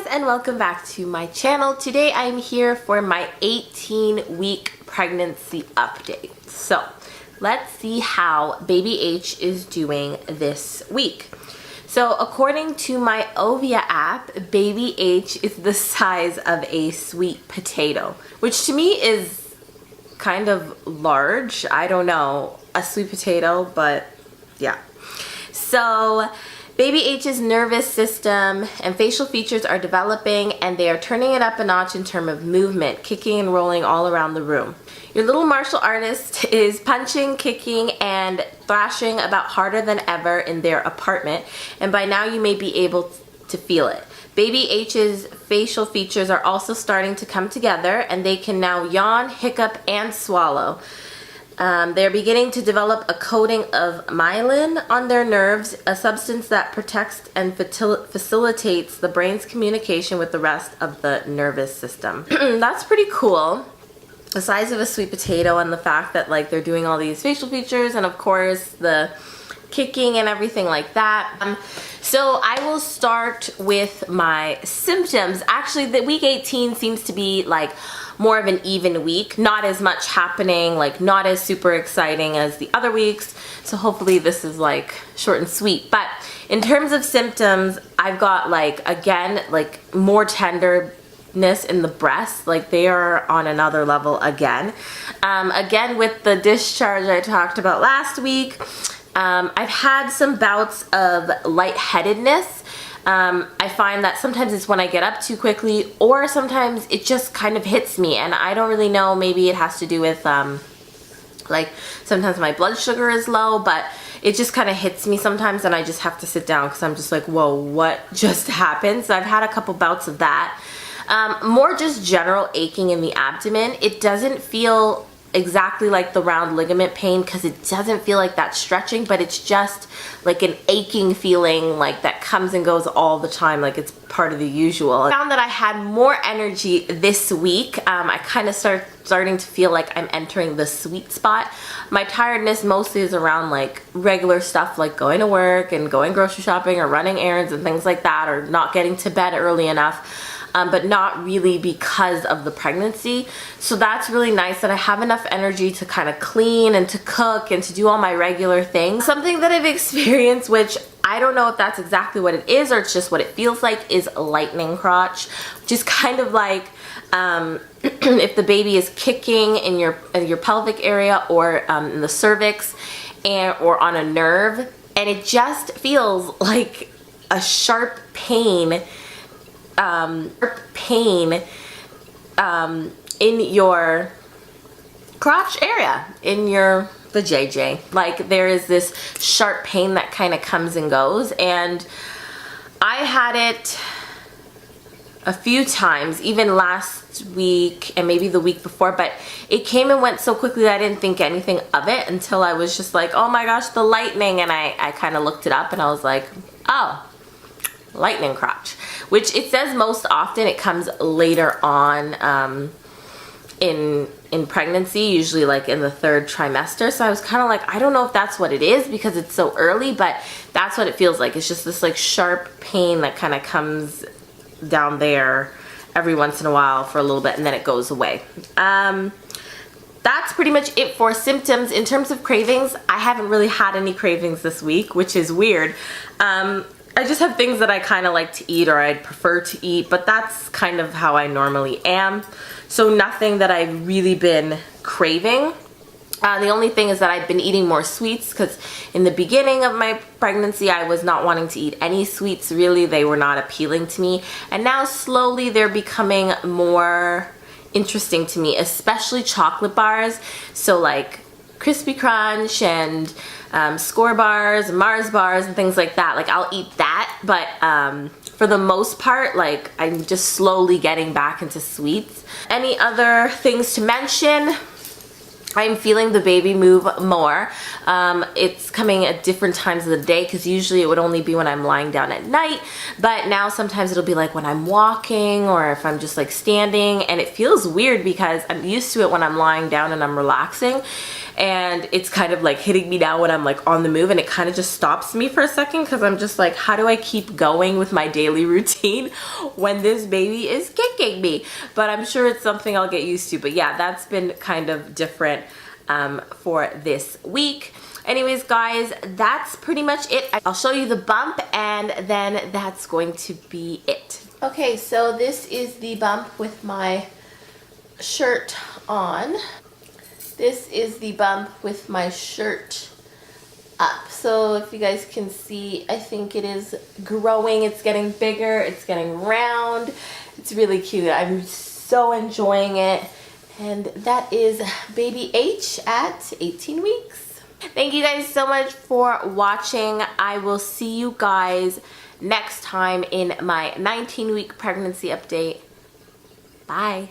and welcome back to my channel. Today I'm here for my 18-week pregnancy update. So let's see how baby H is doing this week. So according to my Ovia app, baby H is the size of a sweet potato, which to me is kind of large. I don't know, a sweet potato, but yeah. So baby H's nervous system and facial features are developing, and they are turning it up a notch in terms of movement, kicking and rolling all around the room. Your little martial artist is punching, kicking, and thrashing about harder than ever in their apartment, and by now you may be able to feel it. Baby H's facial features are also starting to come together, and they can now yawn, hiccup, and swallow. They're beginning to develop a coating of myelin on their nerves, a substance that protects and facilitates the brain's communication with the rest of the nervous system. That's pretty cool. The size of a sweet potato, and the fact that like they're doing all these facial features, and of course the kicking and everything like that. So I will start with my symptoms. Actually, the week 18 seems to be like more of an even week, not as much happening, like not as super exciting as the other weeks. So hopefully this is like short and sweet. But in terms of symptoms, I've got like, again, like more tenderness in the breasts, like they are on another level again. Again, with the discharge I talked about last week, I've had some bouts of lightheadedness. I find that sometimes it's when I get up too quickly, or sometimes it just kind of hits me, and I don't really know, maybe it has to do with like sometimes my blood sugar is low, but it just kind of hits me sometimes, and I just have to sit down because I'm just like, whoa, what just happened? So I've had a couple bouts of that. More just general aching in the abdomen. It doesn't feel exactly like the round ligament pain because it doesn't feel like that stretching, but it's just like an aching feeling like that comes and goes all the time, like it's part of the usual. I found that I had more energy this week. I kind of starting to feel like I'm entering the sweet spot. My tiredness mostly is around like regular stuff like going to work and going grocery shopping or running errands and things like that, or not getting to bed early enough. But not really because of the pregnancy. So that's really nice that I have enough energy to kind of clean and to cook and to do all my regular things. Something that I've experienced, which I don't know if that's exactly what it is or it's just what it feels like, is lightning crotch, which is kind of like if the baby is kicking in your pelvic area or in the cervix or on a nerve, and it just feels like a sharp pain in your crotch area, in your vajayjay. Like there is this sharp pain that kind of comes and goes, and I had it a few times, even last week and maybe the week before, but it came and went so quickly that I didn't think anything of it until I was just like, oh my gosh, the lightning, and I kind of looked it up and I was like, oh, lightning crotch, which it says most often it comes later on in pregnancy, usually like in the 3rd trimester. So I was kind of like, I don't know if that's what it is because it's so early, but that's what it feels like. It's just this like sharp pain that kind of comes down there every once in a while for a little bit, and then it goes away. That's pretty much it for symptoms. In terms of cravings, I haven't really had any cravings this week, which is weird. I just have things that I kind of like to eat or I'd prefer to eat, but that's kind of how I normally am. So nothing that I've really been craving. The only thing is that I've been eating more sweets because in the beginning of my pregnancy, I was not wanting to eat any sweets really. They were not appealing to me. And now slowly they're becoming more interesting to me, especially chocolate bars. So like Crispy Crunch and Skor bars, Mars bars, and things like that. Like I'll eat that, but for the most part, like I'm just slowly getting back into sweets. Any other things to mention? I'm feeling the baby move more. It's coming at different times of the day because usually it would only be when I'm lying down at night, but now sometimes it'll be like when I'm walking or if I'm just like standing, and it feels weird because I'm used to it when I'm lying down and I'm relaxing, and it's kind of like hitting me now when I'm like on the move, and it kind of just stops me for a second because I'm just like, how do I keep going with my daily routine when this baby is kicking me? But I'm sure it's something I'll get used to. But yeah, that's been kind of different for this week. Anyways, guys, that's pretty much it. I'll show you the bump, and then that's going to be it. Okay, so this is the bump with my shirt on. This is the bump with my shirt up. So if you guys can see, I think it is growing. It's getting bigger. It's getting round. It's really cute. I'm so enjoying it. And that is baby H at 18 weeks. Thank you guys so much for watching. I will see you guys next time in my 19-week pregnancy update. Bye.